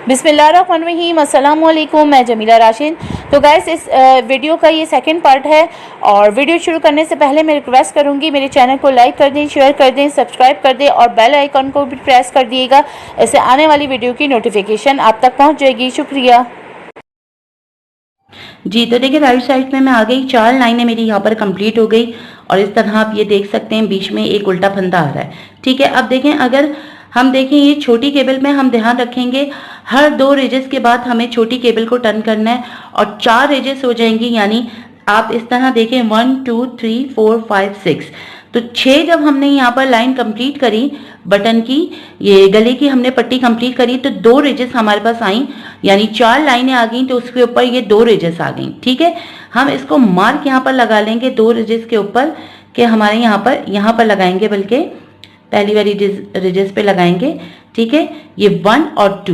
बिस्मिल्लाहिर्रहमानिर्रहीम, अस्सलाम वालेकुम। मैं जमीला राशिद। तो गाइस, इस वीडियो का ये सेकंड पार्ट है और वीडियो शुरू करने से पहले मैं रिक्वेस्ट करूंगी मेरे चैनल को लाइक कर दें, शेयर कर दें, सब्सक्राइब कर दें और बेल आइकन को भी प्रेस कर दिएगा। इससे आने वाली वीडियो की नोटिफिकेशन आप तक पहुँच जाएगी। शुक्रिया जी। तो देखिए, राइट साइड में मैं आ गई, 4 लाइनें मेरी यहाँ पर कंप्लीट हो गई और इस तरह आप ये देख सकते हैं बीच में एक उल्टा फंदा आ रहा है। ठीक है, अब देखें, अगर हम देखें ये छोटी केबल में हम ध्यान रखेंगे हर 2 रेजेस के बाद हमें छोटी केबल को टर्न करना है और 4 रेजेस हो जाएंगी। यानी आप इस तरह देखें 1 2 3 4 5 6, तो 6 जब हमने यहाँ पर लाइन कंप्लीट करी, बटन की ये गले की हमने पट्टी कंप्लीट करी, तो 2 रेजेस हमारे पास आई, यानी 4 लाइनें आ गई, तो उसके ऊपर ये 2 रेजेस आ गई। ठीक है, हम इसको मार्क यहाँ पर लगा लेंगे 2 रेजेस के ऊपर कि हमारे यहाँ पर लगाएंगे, बल्कि पहली वाली रेजेस पे लगाएंगे। ठीक है, ये 1 और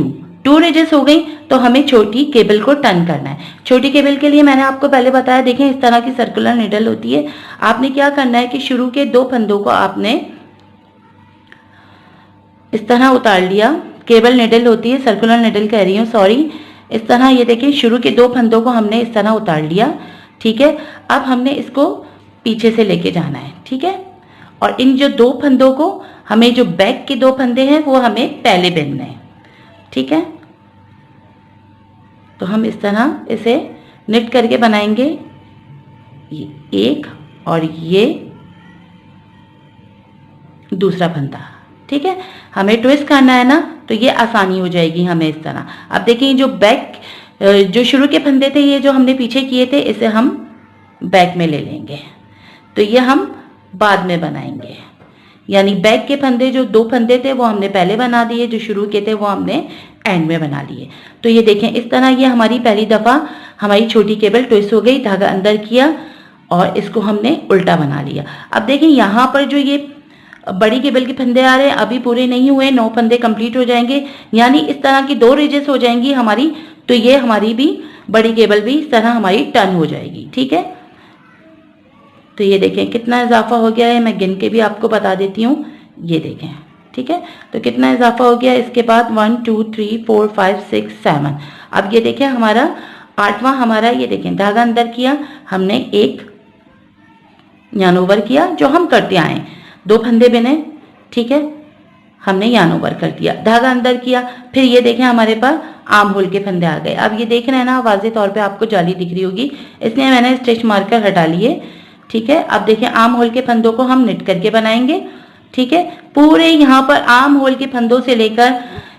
2 रेजेस हो गई, तो हमें छोटी केबल को टर्न करना है। छोटी केबल के लिए मैंने आपको पहले बताया, देखें इस तरह की सर्कुलर नीडल होती है। आपने क्या करना है कि शुरू के 2 फंदों को आपने इस तरह उतार लिया। केबल नीडल होती है, सर्कुलर नीडल कह रही हूँ, सॉरी। इस तरह ये देखिए, शुरू के 2 फंदों को हमने इस तरह उतार लिया। ठीक है, अब हमने इसको पीछे से लेके जाना है। ठीक है, और इन जो 2 फंदों को हमें, जो बैक के 2 फंदे हैं वो हमें पहले बिनने हैं। ठीक है, तो हम इस तरह इसे निट करके बनाएंगे, ये एक और ये दूसरा फंदा। ठीक है, हमें ट्विस्ट करना है ना, तो ये आसानी हो जाएगी हमें इस तरह। अब देखिए, जो बैक, जो शुरू के फंदे थे, ये जो हमने पीछे किए थे, इसे हम बैक में ले लेंगे, तो ये हम बाद में बनाएंगे। यानी बैक के फंदे, जो 2 फंदे थे वो हमने पहले बना दिए, जो शुरू के थे वो हमने एंड में बना लिए। तो ये देखें, इस तरह ये हमारी पहली दफ़ा हमारी छोटी केबल ट्विस्ट हो गई, धागा अंदर किया और इसको हमने उल्टा बना लिया। अब देखें, यहाँ पर जो ये बड़ी केबल के फंदे आ रहे हैं अभी पूरे नहीं हुए, 9 फंदे कंप्लीट हो जाएंगे, यानी इस तरह की 2 रेजेस हो जाएंगी हमारी, तो ये हमारी भी बड़ी केबल भी इस तरह हमारी टर्न हो जाएगी। ठीक है, तो ये देखें कितना इजाफा हो गया है, मैं गिन के भी आपको बता देती हूँ। ये देखें, ठीक है, तो कितना इजाफा हो गया। इसके बाद 1 2 3 4 5 6 7। अब ये देखें, हमारा 8वां, हमारा ये देखें, धागा अंदर किया, हमने एक यान ओवर किया, जो हम करते आए, 2 फंदे बिने। ठीक है, हमने यान ओवर कर दिया, धागा अंदर किया, फिर ये देखें हमारे पास आर्म होल के फंदे आ गए। अब ये देख रहे हैं ना, वाज़ेह तौर पे आपको जाली दिख रही होगी, इसलिए मैंने स्टिच मार्कर हटा लिए। ठीक है, अब देखिए, आर्म होल के फंदों को हम निट करके बनाएंगे। ठीक है, पूरे यहाँ पर आर्म होल के फंदों से लेकर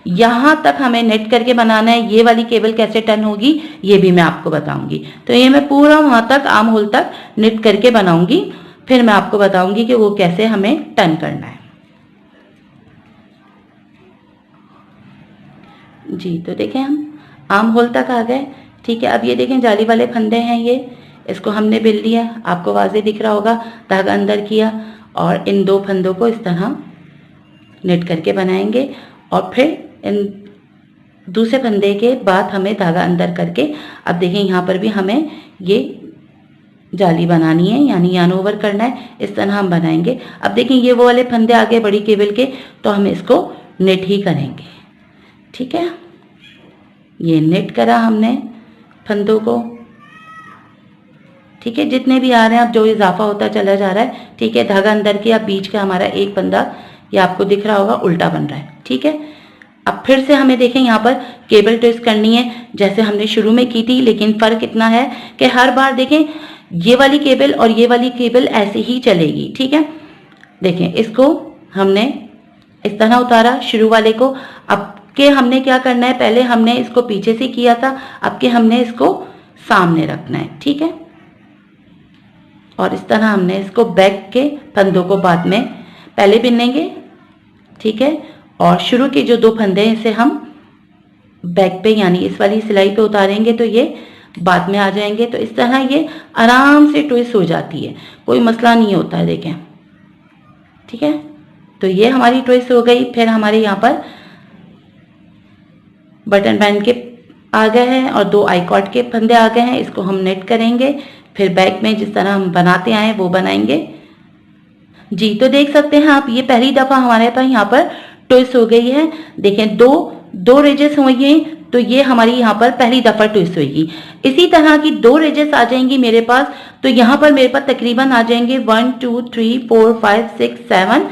यहाँ तक हमें नेट करके बनाना है। ये वाली केबल कैसे टर्न होगी ये भी मैं आपको बताऊंगी। तो ये मैं पूरा वहां तक आर्म होल तक निट करके बनाऊंगी, फिर मैं आपको बताऊंगी कि वो कैसे हमें टर्न करना है। जी, तो देखें, हम आर्म होल तक आ गए। ठीक है, अब ये देखें, जाली वाले फंदे हैं ये, इसको हमने बिल लिया, आपको वाज़ेह दिख रहा होगा, धागा अंदर किया और इन 2 फंदों को इस तरह निट करके बनाएंगे और फिर इन दूसरे फंदे के बाद हमें धागा अंदर करके, अब देखें यहाँ पर भी हमें ये जाली बनानी है, यानी यान ओवर करना है, इस तरह हम बनाएंगे। अब देखें, ये वो वाले फंदे आ गए बड़ी केबल के, तो हम इसको निट ही करेंगे। ठीक है, ये निट करा हमने फंदों को। ठीक है, जितने भी आ रहे हैं, अब जो इजाफा होता चला जा रहा है। ठीक है, धागा अंदर किया, बीच का हमारा एक फंदा, ये आपको दिख रहा होगा, उल्टा बन रहा है। ठीक है, अब फिर से हमें देखें, यहाँ पर केबल ट्विस्ट करनी है जैसे हमने शुरू में की थी, लेकिन फ़र्क इतना है कि हर बार देखें, ये वाली केबल और ये वाली केबल ऐसे ही चलेगी। ठीक है, देखें, इसको हमने इस तरह उतारा शुरू वाले को। अब के हमने क्या करना है, पहले हमने इसको पीछे से किया था, अब के हमने इसको सामने रखना है। ठीक है, और इस तरह हमने इसको बैक के फंदों को बाद में पहले बिनेंगे। ठीक है, और शुरू के जो 2 फंदे हैं इसे हम बैक पे, यानी इस वाली सिलाई पे उतारेंगे, तो ये बाद में आ जाएंगे। तो इस तरह ये आराम से ट्विस्ट हो जाती है, कोई मसला नहीं होता है, देखें। ठीक है, तो ये हमारी ट्विस्ट हो गई। फिर हमारे यहाँ पर बटन बैंड के आ गए हैं और 2 आई कॉर्ड के फंदे आ गए हैं, इसको हम नेट करेंगे, फिर बैक में जिस तरह हम बनाते आए वो बनाएंगे। जी, तो देख सकते हैं आप, ये पहली दफा हमारे पास यहाँ पर ट्विस्ट हो गई है। देखें, दो रेजेस हुई हैं, तो ये हमारी यहाँ पर पहली दफा ट्विस्ट होगी। इसी तरह की 2 एजेस आ जाएंगी मेरे पास, तो यहाँ पर मेरे पास तकरीबन आ जाएंगे 1 2 3 4 5 6 7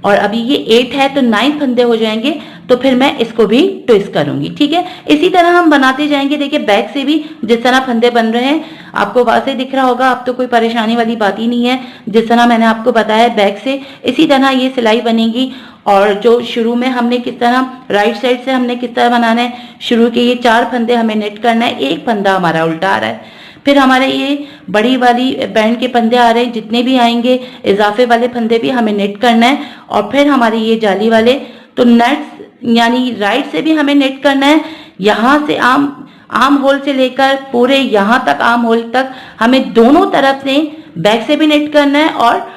और अभी ये 8 है तो 9 फंदे हो जाएंगे। तो फिर मैं इसको भी ट्विस्ट करूंगी। ठीक है, इसी तरह हम बनाते जाएंगे। देखिए बैक से भी जिस तरह फंदे बन रहे हैं आपको वाज़ेह दिख रहा होगा, अब तो कोई परेशानी वाली बात ही नहीं है। जिस तरह मैंने आपको बताया बैक से इसी तरह ये सिलाई बनेगी। और जो शुरू में हमने किस तरह राइट साइड से हमने किस तरह बनाना है, शुरू के ये 4 फंदे हमें नेट करना है, एक फंदा हमारा उल्टा आ रहा है, फिर हमारे ये बड़ी वाली बैंड के फंदे आ रहे हैं, जितने भी आएंगे इजाफे वाले फंदे भी हमें नेट करना है। और फिर हमारे ये जाली वाले, तो नेट्स यानी राइट से भी हमें नेट करना है, यहाँ से आर्म होल से लेकर पूरे यहाँ तक आर्म होल तक हमें दोनों तरफ से बैक से भी नेट करना है और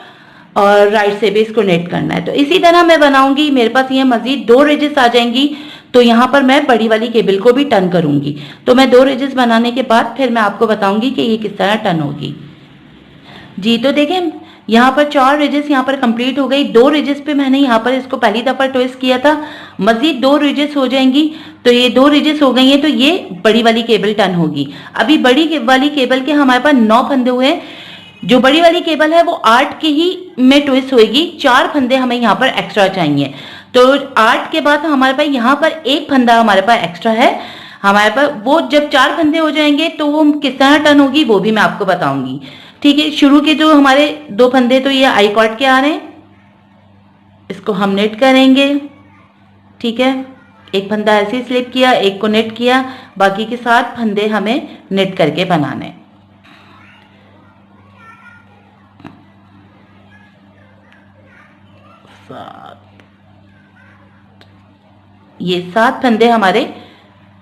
राइट से भी इसको नेट करना है। तो इसी तरह मैं बनाऊंगी। मेरे पास ये मजीद 2 रेजेस आ जाएंगी, तो यहाँ पर मैं बड़ी वाली केबल को भी टर्न करूंगी। तो मैं 2 रेजेस बनाने के बाद फिर मैं आपको बताऊंगी कि ये किस तरह टर्न होगी। जी तो देखें यहाँ पर 4 रेजेस यहाँ पर कंप्लीट हो गई। 2 रेजेस पे मैंने यहाँ पर इसको पहली दफा ट्विस्ट किया था, मजीद 2 रेजेस हो जाएंगी। तो ये 2 रेजेस हो गई हैं, तो ये बड़ी वाली केबल टर्न होगी। अभी बड़ी वाली केबल के हमारे पास 9 फंदे हुए हैं। जो बड़ी वाली केबल है वो 8 के ही में ट्विस्ट होगी, 4 फंदे हमें यहाँ पर एक्स्ट्रा चाहिए। तो 8 के बाद हमारे पास यहाँ पर एक फंदा हमारे पास एक्स्ट्रा है हमारे पास। वो जब 4 फंदे हो जाएंगे तो वो किस तरह टर्न होगी वो भी मैं आपको बताऊंगी। ठीक है, शुरू के जो हमारे 2 फंदे तो ये आई कॉर्ड के आ रहे हैं, इसको हम नेट करेंगे। ठीक है, एक फंदा ऐसे स्लिप किया, एक को नेट किया, बाकी के 7 फंदे हमें नेट करके बनाने। ये 7 फंदे हमारे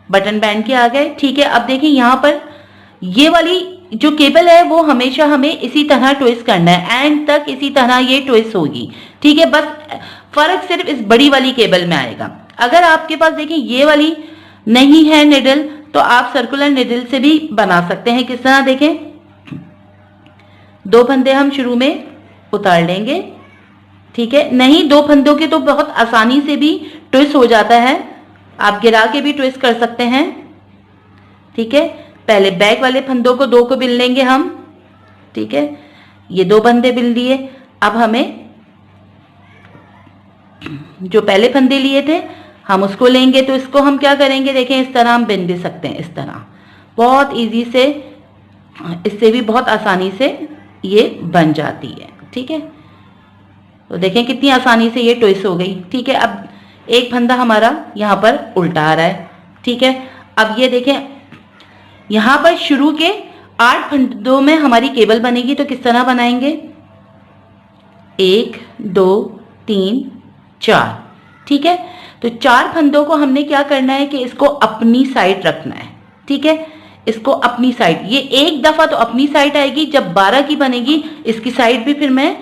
बटन बैंड के आ गए। ठीक है, अब देखिए यहाँ पर ये वाली जो केबल है वो हमेशा हमें इसी तरह ट्विस्ट करना है, एंड तक इसी तरह ये ट्विस्ट होगी। ठीक है, बस फर्क सिर्फ इस बड़ी वाली केबल में आएगा। अगर आपके पास देखिए ये वाली नहीं है निडल, तो आप सर्कुलर निडल से भी बना सकते हैं। किस तरह देखें, 2 फंदे हम शुरू में उतार लेंगे। ठीक है, नहीं 2 फंदों के तो बहुत आसानी से भी ट्विस्ट हो जाता है, आप गिरा के भी ट्विस्ट कर सकते हैं। ठीक है, पहले बैक वाले फंदों को 2 को बिन लेंगे हम। ठीक है, ये 2 फंदे बिन लिए। अब हमें जो पहले फंदे लिए थे हम उसको लेंगे, तो इसको हम क्या करेंगे, देखें इस तरह हम बिन भी सकते हैं, इस तरह बहुत इजी से, इससे भी बहुत आसानी से ये बन जाती है। ठीक है, तो देखें कितनी आसानी से ये ट्विस्ट हो गई। ठीक है, अब एक फंदा हमारा यहाँ पर उल्टा आ रहा है। ठीक है, अब ये देखें यहाँ पर शुरू के 8 फंदों में हमारी केबल बनेगी। तो किस तरह बनाएंगे, 1 2 3 4। ठीक है, तो 4 फंदों को हमने क्या करना है कि इसको अपनी साइड रखना है। ठीक है, इसको अपनी साइड, ये एक दफा तो अपनी साइड आएगी, जब 12 की बनेगी इसकी साइड भी फिर मैं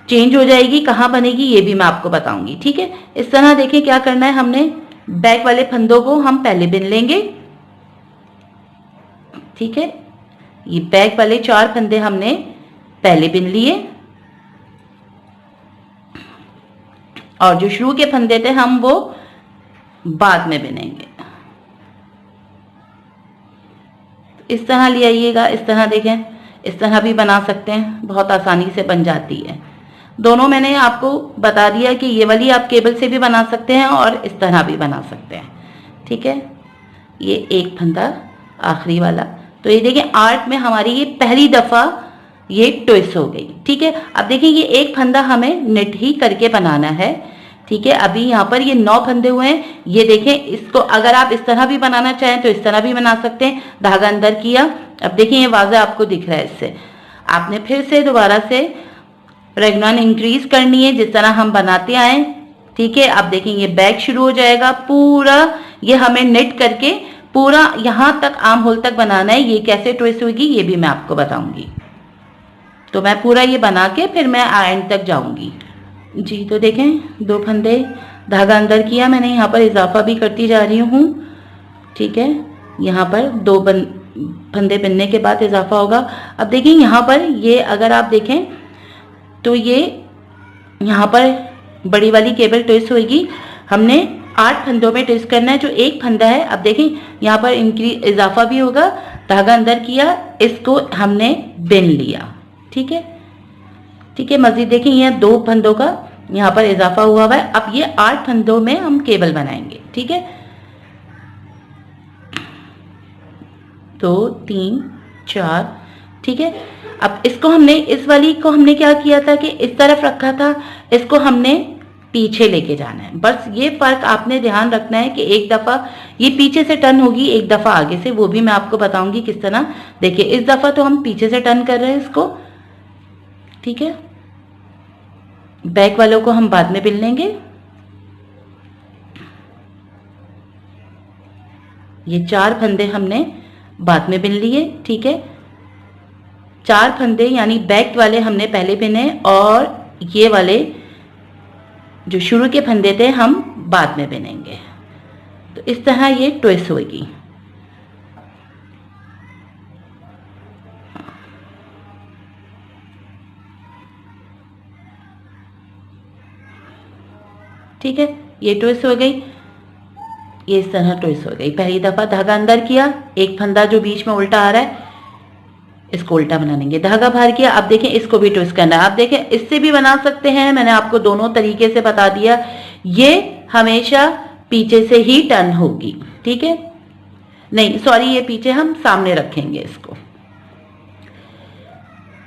चेंज हो जाएगी, कहाँ बनेगी ये भी मैं आपको बताऊंगी। ठीक है, इस तरह देखिए क्या करना है, हमने बैक वाले फंदों को हम पहले बिन लेंगे। ठीक है, ये बैक वाले 4 फंदे हमने पहले बिन लिए, और जो शुरू के फंदे थे हम वो बाद में बिनेंगे। इस तरह ले आइएगा, इस तरह देखें, इस तरह भी बना सकते हैं, बहुत आसानी से बन जाती है। दोनों मैंने आपको बता दिया कि ये वाली आप केबल से भी बना सकते हैं और इस तरह भी बना सकते हैं। ठीक है, ये एक फंदा आखिरी वाला, तो ये देखिए 8 में हमारी ये पहली दफा ये ट्विस्ट हो गई। ठीक है, अब देखिए ये एक फंदा हमें नेट ही करके बनाना है। ठीक है, अभी यहाँ पर ये 9 फंदे हुए हैं। ये देखें, इसको अगर आप इस तरह भी बनाना चाहें तो इस तरह भी बना सकते हैं। धागा अंदर किया, अब देखिए ये वाज़ेह आपको दिख रहा है। इससे आपने फिर से दोबारा से रेगनान इंक्रीज करनी है जिस तरह हम बनाते आए। ठीक है, अब देखें ये बैक शुरू हो जाएगा, पूरा ये हमें नेट करके पूरा यहाँ तक आर्म होल तक बनाना है। ये कैसे ट्विस्ट होगी ये भी मैं आपको बताऊंगी। तो मैं पूरा ये बना के फिर मैं एंड तक जाऊंगी। जी तो देखें 2 फंदे, धागा अंदर किया मैंने, यहाँ पर इजाफा भी करती जा रही हूँ। ठीक है, यहाँ पर 2 फंदे बिनने के बाद इजाफा होगा। अब देखिए यहाँ पर ये अगर आप देखें तो ये यहाँ पर बड़ी वाली केबल ट्विस्ट होगी। हमने 8 फंदों में ट्विस्ट करना है। जो एक फंदा है, अब देखें यहाँ पर इंक्रीज इजाफा भी होगा, धागा अंदर किया, इसको हमने बिन लिया। ठीक है, ठीक है। मजीद देखें ये 2 फंदों का यहाँ पर इजाफा हुआ है। अब ये 8 फंदों में हम केबल बनाएंगे। ठीक है, 2 3 4। ठीक है, अब इसको हमने, इस वाली को हमने क्या किया था कि इस तरफ रखा था, इसको हमने पीछे लेके जाना है। बस ये फर्क आपने ध्यान रखना है कि एक दफा ये पीछे से टर्न होगी, एक दफा आगे से, वो भी मैं आपको बताऊंगी किस तरह। देखिए इस दफा तो हम पीछे से टर्न कर रहे हैं इसको। ठीक है, बैक वालों को हम बाद में बिल लेंगे। ये 4 फंदे हमने बाद में बिन लिए। ठीक है, 4 फंदे यानी बैक वाले हमने पहले बिने और ये वाले जो शुरू के फंदे थे हम बाद में बिनेंगे। तो इस तरह ये ट्विस्ट होगी। ठीक है, ये ट्विस्ट हो गई, ये इस तरह ट्विस्ट हो गई। पहली दफा धागा अंदर किया, एक फंदा जो बीच में उल्टा आ रहा है इसको उल्टा बना लेंगे, धागा बाहर किया। अब देखें इसको भी ट्विस्ट करना है। आप देखें इससे भी बना सकते हैं, मैंने आपको दोनों तरीके से बता दिया। ये हमेशा पीछे से ही टर्न होगी। ठीक है, नहीं सॉरी, ये पीछे हम सामने रखेंगे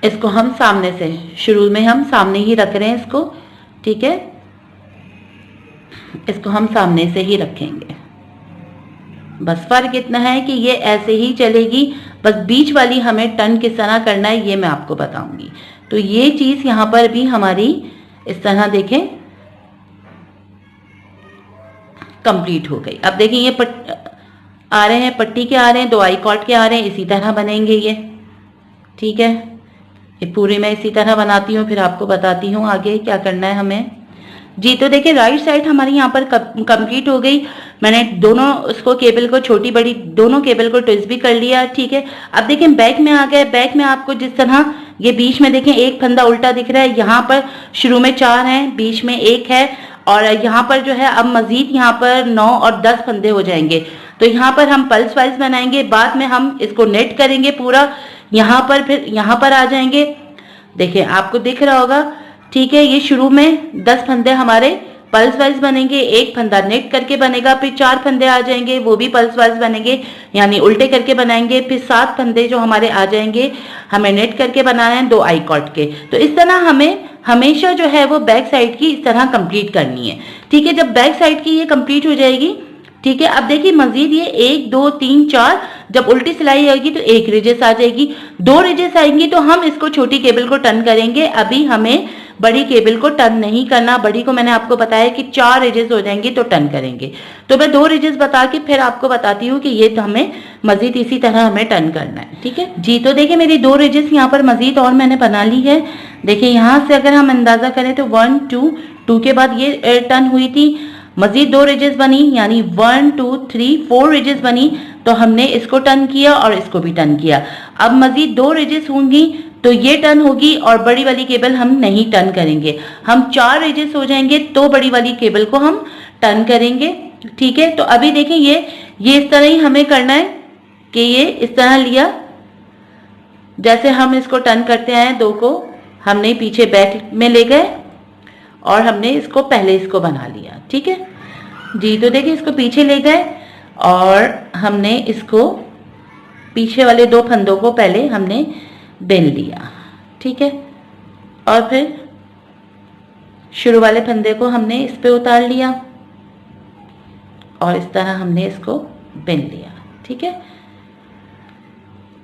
इसको हम सामने से, शुरू में हम सामने ही रख रहे हैं इसको। ठीक है, इसको हम सामने से ही रखेंगे। बस फर्क इतना है कि ये ऐसे ही चलेगी, बस बीच वाली हमें टर्न किस तरह करना है ये मैं आपको बताऊंगी। तो ये चीज यहां पर भी हमारी इस तरह देखें कंप्लीट हो गई। अब देखें ये आ रहे हैं, पट्टी के आ रहे हैं, 2 आई कॉर्ड के आ रहे हैं, इसी तरह बनेंगे ये। ठीक है, ये पूरी मैं इसी तरह बनाती हूँ, फिर आपको बताती हूँ आगे क्या करना है हमें जी। तो देखिए राइट साइड हमारी यहाँ पर कंप्लीट हो गई। मैंने दोनों उसको केबल को, छोटी बड़ी दोनों केबल को ट्विस्ट भी कर लिया। ठीक है, अब देखें बैक में आ गए। बैक में आपको जिस तरह ये बीच में देखें एक फंदा उल्टा दिख रहा है, यहाँ पर शुरू में 4 हैं, बीच में 1 है और यहाँ पर जो है अब मजीद यहाँ पर 9 और 10 फंदे हो जाएंगे। तो यहाँ पर हम पल्स वाइज बनाएंगे, बाद में हम इसको नेट करेंगे पूरा। यहाँ पर फिर यहाँ पर आ जाएंगे, देखिए आपको दिख रहा होगा। ठीक है, ये शुरू में 10 फंदे हमारे पल्स वाइज बनेंगे, एक फंदा नेट करके बनेगा, फिर 4 फंदे आ जाएंगे वो भी पल्स वाइज बनेंगे यानी उल्टे करके बनाएंगे, फिर 7 फंदे जो हमारे आ जाएंगे हमें नेट करके बनाना है 2 आई कॉर्ड के। तो इस तरह हमें हमेशा जो है वो बैक साइड की इस तरह कंप्लीट करनी है। ठीक है, जब बैक साइड की ये कंप्लीट हो जाएगी, ठीक है, अब देखिए मजीद ये 1 2 3 4 जब उल्टी सिलाई आएगी तो 1 रिजेस आ जाएगी, 2 रिजेस आएंगी तो हम इसको छोटी केबल को टर्न करेंगे। अभी हमें बड़ी केबल को टर्न नहीं करना, बड़ी को मैंने आपको बताया कि 4 रिजेस हो जाएंगी तो टर्न करेंगे। तो मैं 2 रिजेस बता के फिर आपको बताती हूँ कि ये तो हमें मजीद इसी तरह हमें टर्न करना है। ठीक है जी, तो देखिए मेरी 2 रिजेस यहाँ पर मजीद और मैंने बना ली है। देखिए यहाँ से अगर हम अंदाजा करें तो 1 2 के बाद ये टर्न हुई थी, मजीद 2 रिजेस बनी यानी 1 2 3 4 रिजेस बनी, तो हमने इसको टर्न किया और इसको भी टर्न किया। अब मजीद 2 रिजेस होंगी तो ये टर्न होगी और बड़ी वाली केबल हम नहीं टर्न करेंगे, हम 4 रिजेस हो जाएंगे तो बड़ी वाली केबल को हम टर्न करेंगे। ठीक है, तो अभी देखें ये इस तरह ही हमें करना है कि ये इस तरह लिया, जैसे हम इसको टर्न करते हैं 2 को हमने पीछे बैक में ले गए और हमने इसको पहले इसको बना लिया। ठीक है जी, तो देखिए इसको पीछे ले गए और हमने इसको पीछे वाले 2 फंदों को पहले हमने बेल लिया। ठीक है, और फिर शुरू वाले फंदे को हमने इस पे उतार लिया और इस तरह हमने इसको बेल लिया। ठीक है,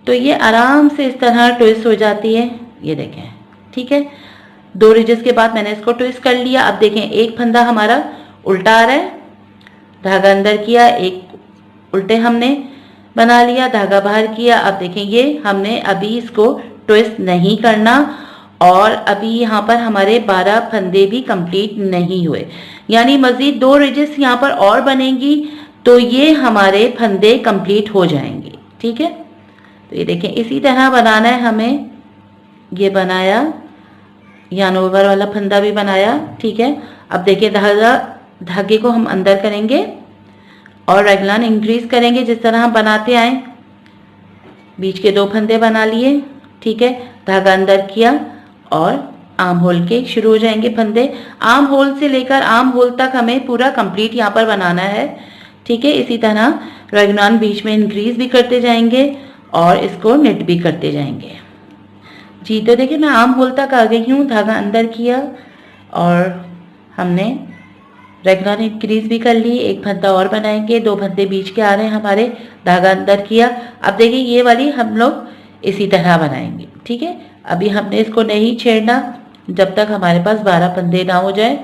तो ये आराम से इस तरह ट्विस्ट हो जाती है, ये देखें। ठीक है, 2 रिजेस के बाद मैंने इसको ट्विस्ट कर लिया। अब देखें एक फंदा हमारा उल्टा आ रहा है, धागा अंदर किया, एक उल्टे हमने बना लिया, धागा बाहर किया। अब देखें ये हमने अभी इसको ट्विस्ट नहीं करना और अभी यहाँ पर हमारे 12 फंदे भी कंप्लीट नहीं हुए, यानी मजीद 2 रिजेस यहाँ पर और बनेंगी तो ये हमारे फंदे कंप्लीट हो जाएंगे। ठीक है, तो ये देखें इसी तरह बनाना है हमें। ये बनाया, यहाँ ऊपर वाला फंदा भी बनाया। ठीक है, अब देखिए धागा धागे को हम अंदर करेंगे और रेगलान इंक्रीज करेंगे जिस तरह हम बनाते आए। बीच के 2 फंदे बना लिए, ठीक है, धागा अंदर किया और आर्म होल के शुरू हो जाएंगे फंदे। आर्म होल से लेकर आर्म होल तक हमें पूरा कंप्लीट यहाँ पर बनाना है, ठीक है। इसी तरह रेगलान बीच में इंक्रीज भी करते जाएंगे और इसको निट भी करते जाएंगे जी। तो देखिए मैं आर्म होल तक आ गई हूँ, धागा अंदर किया और हमने रेगलान इंक्रीज भी कर ली। एक फंदा और बनाएंगे, 2 फंदे बीच के आ रहे हैं हमारे, धागा अंदर किया। अब देखिए ये वाली हम लोग इसी तरह बनाएंगे, ठीक है। अभी हमने इसको नहीं छेड़ना जब तक हमारे पास 12 फंदे ना हो जाए।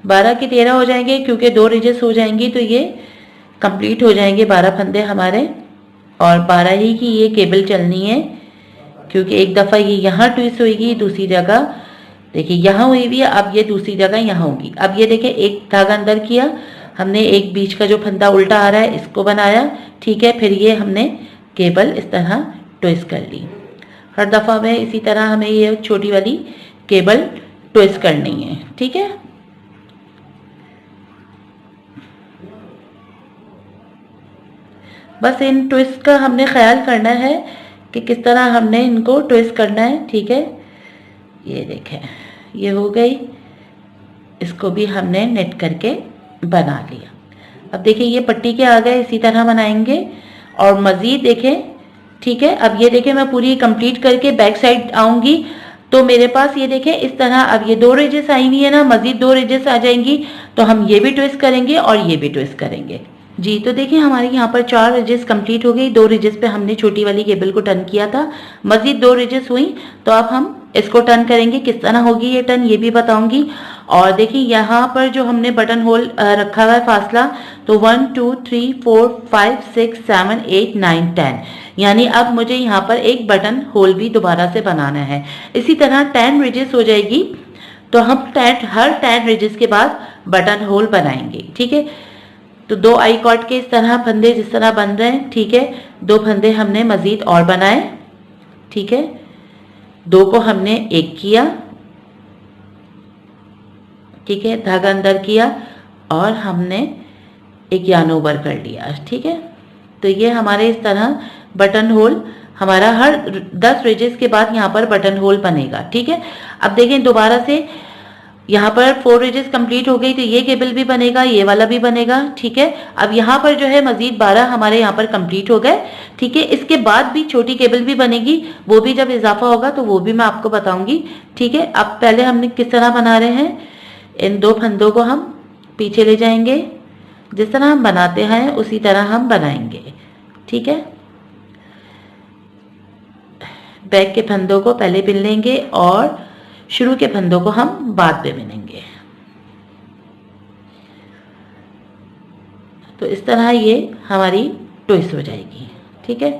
12 के 13 हो जाएंगे क्योंकि 2 रिजेस हो जाएंगी तो ये कंप्लीट हो जाएंगे 12 फंदे हमारे। और 12 ही की ये केबल चलनी है क्योंकि एक दफ़ा ये यहाँ ट्विस्ट होगी, दूसरी जगह देखिए यहाँ हुई हुई है, अब ये दूसरी जगह यहाँ होगी। अब ये देखिए एक धागा अंदर किया हमने, एक बीच का जो फंदा उल्टा आ रहा है इसको बनाया, ठीक है। फिर ये हमने केबल इस तरह ट्विस्ट कर ली। हर दफ़ा में इसी तरह हमें ये छोटी वाली केबल ट्विस्ट करनी है, ठीक है। बस इन ट्विस्ट का हमने ख्याल करना है कि किस तरह हमने इनको ट्विस्ट करना है, ठीक है। ये देखें ये हो गई, इसको भी हमने नेट करके बना लिया। अब देखिए ये पट्टी के आ गए, इसी तरह बनाएंगे और मज़ीद देखें, ठीक है। अब ये देखें मैं पूरी कंप्लीट करके बैक साइड आऊँगी तो मेरे पास ये देखें इस तरह अब ये 2 रिजेस आई हुई है ना, मज़ीद 2 रिजेस आ जाएंगी तो हम ये भी ट्विस्ट करेंगे और ये भी ट्विस्ट करेंगे जी। तो देखिए हमारे यहाँ पर 4 रिजेस कंप्लीट हो गई। 2 रिजेस पे हमने छोटी वाली केबल को टर्न किया था, मज़ीद 2 रिजेस हुई तो अब हम इसको टर्न करेंगे। किस तरह होगी ये टर्न ये भी बताऊंगी। और देखिए यहाँ पर जो हमने बटन होल रखा हुआ है फासला, तो 1 2 3 4 5 6 7 8 9 10, यानी अब मुझे यहाँ पर एक बटन होल भी दोबारा से बनाना है। इसी तरह 10 रिजेस हो जाएगी तो हम हर 10 रिजेस के बाद बटन होल बनाएंगे, ठीक है। तो 2 आई कॉर्ड के इस तरह फंदे जिस तरह बन रहे हैं, ठीक है। 2 फंदे हमने मज़ीद और बनाए, ठीक है। 2 को हमने एक किया, ठीक है, धागा अंदर किया और हमने एक यान ओवर कर लिया, ठीक है। तो ये हमारे इस तरह बटन होल हमारा हर 10 रिजेस के बाद यहाँ पर बटन होल बनेगा, ठीक है। अब देखें दोबारा से यहाँ पर 4 रिजेस कंप्लीट हो गई तो ये केबल भी बनेगा, ये वाला भी बनेगा, ठीक है। अब यहाँ पर जो है मजीद 12 हमारे यहाँ पर कंप्लीट हो गए, ठीक है। इसके बाद भी छोटी केबल भी बनेगी, वो भी जब इजाफा होगा तो वो भी मैं आपको बताऊंगी, ठीक है। अब पहले हमने किस तरह बना रहे हैं, इन 2 फंदों को हम पीछे ले जाएंगे, जिस तरह हम बनाते हैं उसी तरह हम बनाएंगे, ठीक है। बैक के फंदों को पहले बिन लेंगे और शुरू के फंदों को हम बाद में बिनेंगे। तो इस तरह ये हमारी ट्विस्ट हो जाएगी, ठीक है।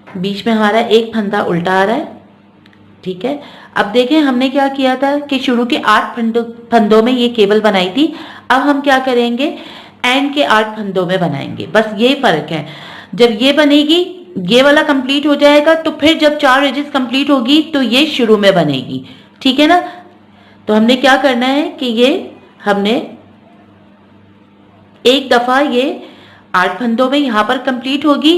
बीच में हमारा एक फंदा उल्टा आ रहा है, ठीक है। अब देखें हमने क्या किया था कि शुरू के 8 फंदों में ये केबल बनाई थी, अब हम क्या करेंगे एंड के 8 फंदों में बनाएंगे, बस यही फर्क है। जब ये बनेगी ये वाला कंप्लीट हो जाएगा तो फिर जब 4 एजेस कंप्लीट होगी तो ये शुरू में बनेगी, ठीक है ना। तो हमने क्या करना है कि ये हमने एक दफा ये 8 फंदों में यहाँ पर कंप्लीट होगी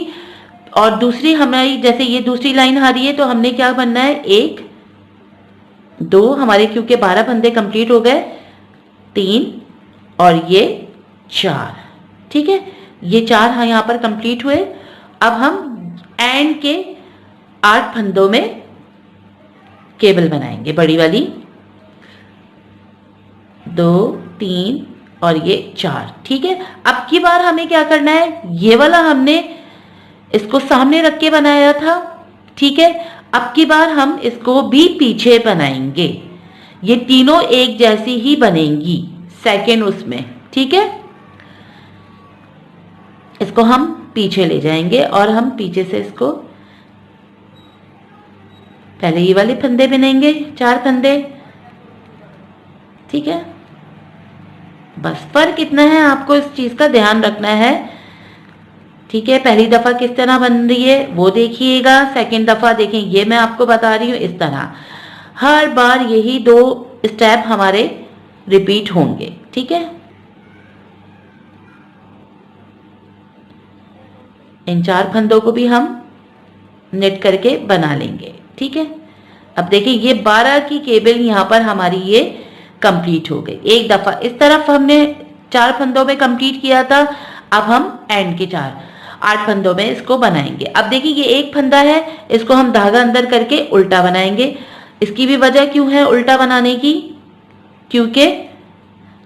और दूसरी हमारी जैसे ये दूसरी लाइन आ रही है तो हमने क्या बनना है 1 2 हमारे क्योंकि 12 फंदे कंप्लीट हो गए, 3 और ये 4, ठीक है। ये 4 यहाँ पर कंप्लीट हुए। अब हम एंड के 8 फंदों में केबल बनाएंगे, बड़ी वाली 2 3 और ये 4, ठीक है। अब की बार हमें क्या करना है, ये वाला हमने इसको सामने रख के बनाया था, ठीक है। अब की बार हम इसको भी पीछे बनाएंगे, ये तीनों एक जैसी ही बनेंगी सेकेंड उसमें, ठीक है। इसको हम पीछे ले जाएंगे और हम पीछे से इसको पहले ये वाले फंदे बिनेंगे, 4 फंदे, ठीक है। बस फर्क इतना है, आपको इस चीज का ध्यान रखना है, ठीक है। पहली दफा किस तरह बन रही है वो देखिएगा, सेकंड दफा देखें ये मैं आपको बता रही हूँ इस तरह। हर बार यही 2 स्टेप हमारे रिपीट होंगे। ठीक है, इन 4 फंदों को भी हम नेट करके बना लेंगे। ठीक है, अब देखिए ये 12 की केबल यहाँ पर हमारी ये कंप्लीट हो गई। एक दफा इस तरफ हमने 4 फंदों में कंप्लीट किया था, अब हम एंड के 8 फंदों में इसको बनाएंगे। अब देखिए ये एक फंदा है, इसको हम धागा अंदर करके उल्टा बनाएंगे। इसकी भी वजह क्यों है उल्टा बनाने की, क्योंकि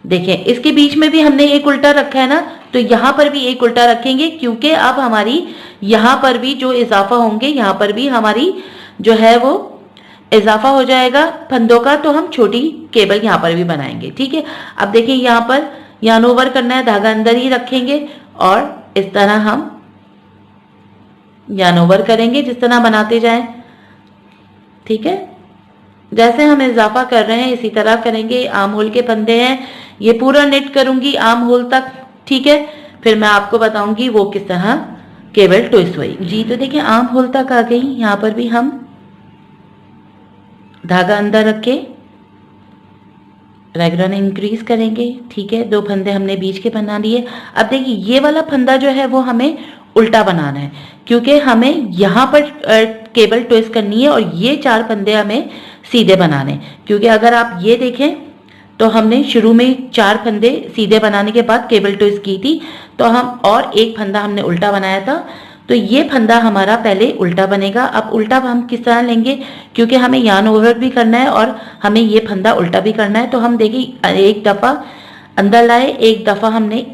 देखें इसके बीच में भी हमने एक उल्टा रखा है ना, तो यहाँ पर भी एक उल्टा रखेंगे, क्योंकि अब हमारी यहाँ पर भी जो इजाफा होंगे, यहाँ पर भी हमारी जो है वो इजाफा हो जाएगा फंदों का, तो हम छोटी केबल यहाँ पर भी बनाएंगे। ठीक है, अब देखिए यहाँ पर यार्न ओवर करना है, धागा अंदर ही रखेंगे और इस तरह हम यार्न ओवर करेंगे जिस तरह बनाते जाएं। ठीक है, जैसे हम इजाफा कर रहे हैं इसी तरह करेंगे। आर्म होल के फंदे हैं, ये पूरा नेट करूंगी आर्म होल तक। ठीक है, फिर मैं आपको बताऊंगी वो किस तरह केबल ट्विस्ट हुई। जी तो देखिए आर्म होल तक आ गई, यहाँ पर भी हम धागा अंदर रख के रेगुलर इंक्रीज करेंगे। ठीक है, 2 फंदे हमने बीच के बना लिए। अब देखिए ये वाला फंदा जो है वो हमें उल्टा बनाना है, क्योंकि हमें यहाँ पर केबल ट्विस्ट करनी है और ये 4 फंदे हमें सीधे बनाने। क्योंकि अगर आप ये देखें तो हमने शुरू में 4 फंदे सीधे बनाने के बाद केबल ट्विस्ट की थी, तो हम और एक फंदा हमने उल्टा बनाया था, तो ये फंदा हमारा पहले उल्टा बनेगा। अब उल्टा हम किस तरह लेंगे, क्योंकि हमें यार्न ओवर भी करना है और हमें ये फंदा उल्टा भी करना है। तो हम देखिए एक दफा अंदर लाए, एक दफा हमने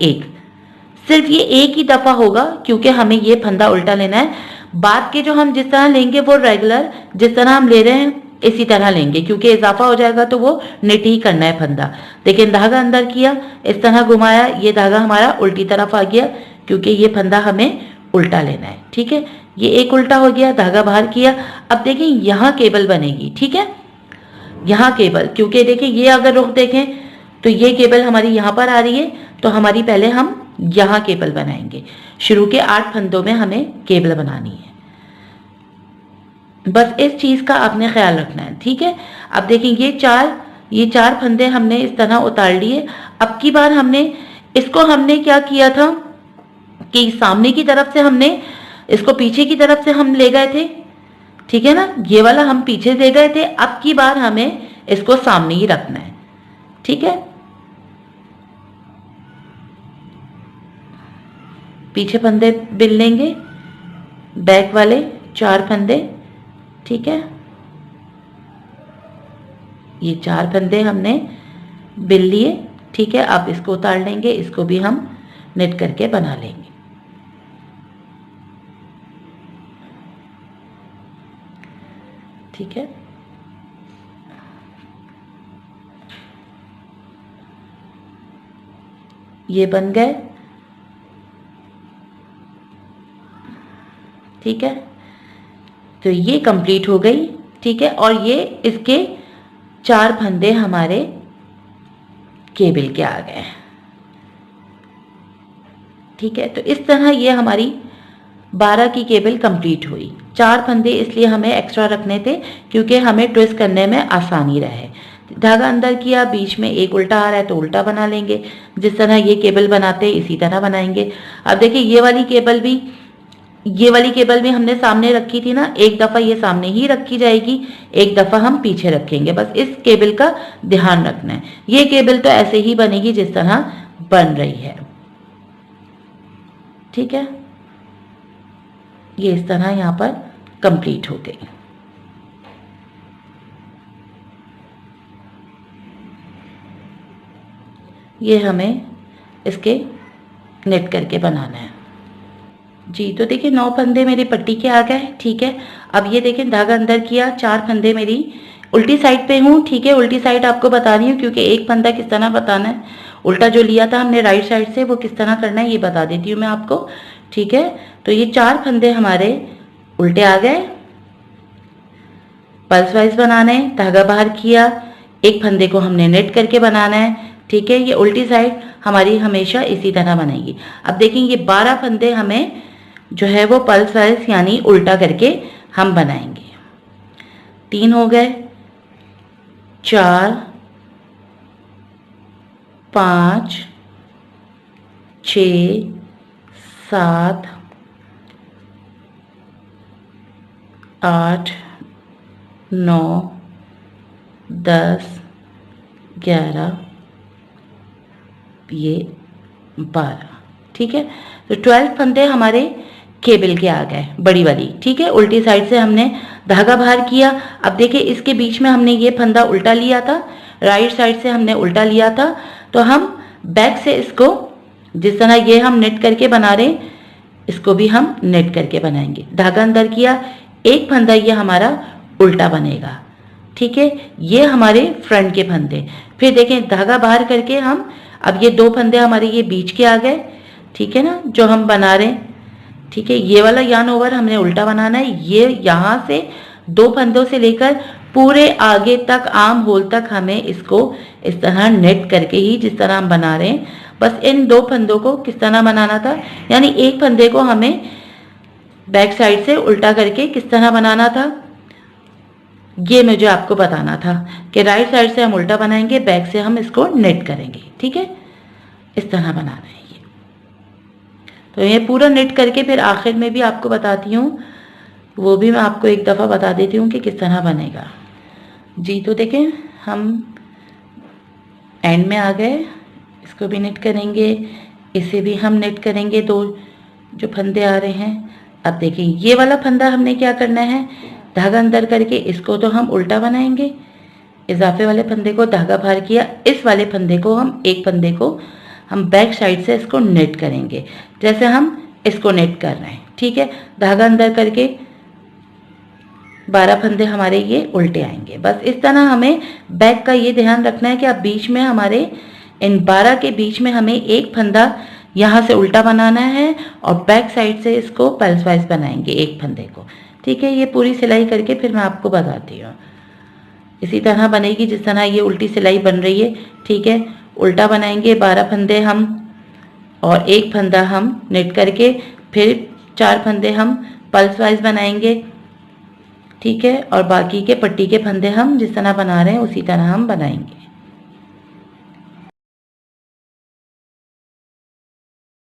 सिर्फ ये एक ही दफा होगा, क्योंकि हमें ये फंदा उल्टा लेना है। बाद के जो हम जिस तरह लेंगे वो रेगुलर जिस तरह हम ले रहे हैं इसी तरह लेंगे, क्योंकि इजाफा हो जाएगा तो वो नेट ही करना है फंदा। देखिए धागा अंदर किया, इस तरह घुमाया, ये धागा हमारा उल्टी तरफ आ गया, क्योंकि ये फंदा हमें उल्टा लेना है। ठीक है, ये एक उल्टा हो गया, धागा बाहर किया। अब देखिए यहाँ केबल बनेगी। ठीक है, यहाँ केबल, क्योंकि देखिए ये अगर रुख देखें तो ये केबल हमारी यहाँ पर आ रही है, तो हमारी पहले हम यहाँ केबल बनाएंगे। शुरू के 8 फंदों में हमें केबल बनानी है, बस इस चीज का आपने ख्याल रखना है। ठीक है, अब देखिए ये चार फंदे हमने इस तरह उतार लिए। अब की बार हमने क्या किया था कि सामने की तरफ से हमने इसको पीछे की तरफ से हम ले गए थे। ठीक है ना, ये वाला हम पीछे ले गए थे, अब की बार हमें इसको सामने ही रखना है। ठीक है, पीछे फंदे बिन लेंगे, बैक वाले 4 फंदे। ठीक है, ये 4 फंदे हमने बिन लिए। ठीक है, अब इसको उतार लेंगे, इसको भी हम नेट करके बना लेंगे। ठीक है, ये बन गए। ठीक है, तो ये कंप्लीट हो गई। ठीक है, और ये इसके 4 फंदे हमारे केबल के आ गए। ठीक है, तो इस तरह ये हमारी 12 की केबल कंप्लीट हुई। 4 फंदे इसलिए हमें एक्स्ट्रा रखने थे क्योंकि हमें ट्विस्ट करने में आसानी रहे। धागा अंदर किया, बीच में एक उल्टा आ रहा है तो उल्टा बना लेंगे, जिस तरह ये केबल बनाते इसी तरह बनाएंगे। अब देखिए ये वाली केबल भी हमने सामने रखी थी ना, एक दफा ये सामने ही रखी जाएगी, एक दफा हम पीछे रखेंगे। बस इस केबल का ध्यान रखना है। ये केबल तो ऐसे ही बनेगी जिस तरह बन रही है। ठीक है, ये इस तरह यहाँ पर कंप्लीट हो गई। ये हमें इसके नेट करके बनाना है। जी तो देखिए 9 फंदे मेरे पट्टी के आ गए। ठीक है, अब ये देखें धागा अंदर किया, 4 फंदे मेरी उल्टी साइड पे हूँ। ठीक है, उल्टी साइड आपको बता रही हूँ क्योंकि एक फंदा किस तरह बताना है, उल्टा जो लिया था हमने राइट साइड से वो किस तरह करना है ये बता देती हूँ मैं आपको। ठीक है, तो ये 4 फंदे हमारे उल्टे आ गए। पल्स वाइज बनाना है, धागा बाहर किया, एक फंदे को हमने नेट करके बनाना है। ठीक है, ये उल्टी साइड हमारी हमेशा इसी तरह बनेगी। अब देखेंगे ये 12 फंदे हमें जो है वो पल्स वाइज यानी उल्टा करके हम बनाएंगे। 3 हो गए, 4, 5 6 7 8 9 10 11 ये 12। ठीक है, तो 12 फंदे हमारे केबल के आ गए, बड़ी वाली। ठीक है, उल्टी साइड से हमने धागा बाहर किया। अब देखिए इसके बीच में हमने ये फंदा उल्टा लिया था, राइट साइड से हमने उल्टा लिया था, तो हम बैक से इसको जिस तरह ये हम नेट करके बना रहे हैं, इसको भी हम नेट करके बनाएंगे। धागा अंदर किया, एक फंदा ये हमारा उल्टा बनेगा। ठीक है, ये हमारे फ्रंट के फंदे। फिर देखें धागा बाहर करके हम, अब ये 2 फंदे हमारे ये बीच के आ गए। ठीक है ना, जो हम बना रहे हैं। ठीक है, ये वाला यार्न ओवर हमने उल्टा बनाना है। ये यहाँ से 2 फंदों से लेकर पूरे आगे तक, आर्म होल तक हमें इसको इस तरह नेट करके ही, जिस तरह हम बना रहे हैं, बस इन 2 फंदों को किस तरह बनाना था, यानी एक फंदे को हमें बैक साइड से उल्टा करके किस तरह बनाना था, ये मुझे आपको बताना था कि राइट साइड से हम उल्टा बनाएंगे, बैक से हम इसको नेट करेंगे। ठीक है, इस तरह बनाना है ये। तो ये पूरा नेट करके फिर आखिर में भी आपको बताती हूँ, वो भी मैं आपको एक दफ़ा बता देती हूँ कि किस तरह बनेगा जी। तो देखें हम एंड में आ गए, इसको भी नेट करेंगे, इसे भी हम नेट करेंगे, 2 जो फंदे आ रहे हैं। अब देखिए ये वाला फंदा हमने क्या करना है, धागा अंदर करके इसको तो हम उल्टा बनाएंगे, इजाफे वाले फंदे को धागा बाहर किया, इस वाले फंदे को हम, एक फंदे को हम बैक साइड से इसको नेट करेंगे, जैसे हम इसको नेट कर रहे हैं। ठीक है, धागा अंदर करके 12 फंदे हमारे ये उल्टे आएंगे। बस इस तरह हमें बैक का ये ध्यान रखना है कि अब बीच में हमारे इन 12 के बीच में हमें एक फंदा यहाँ से उल्टा बनाना है और बैक साइड से इसको पल्स वाइज बनाएंगे एक फंदे को। ठीक है, ये पूरी सिलाई करके फिर मैं आपको बताती हूँ। इसी तरह बनेगी जिस तरह ये उल्टी सिलाई बन रही है। ठीक है, उल्टा बनाएंगे, 12 फंदे हम और एक फंदा हम नेट करके, फिर 4 फंदे हम पल्स वाइज बनाएंगे। ठीक है, और बाकी के पट्टी के फंदे हम जिस तरह बना रहे हैं उसी तरह हम बनाएंगे।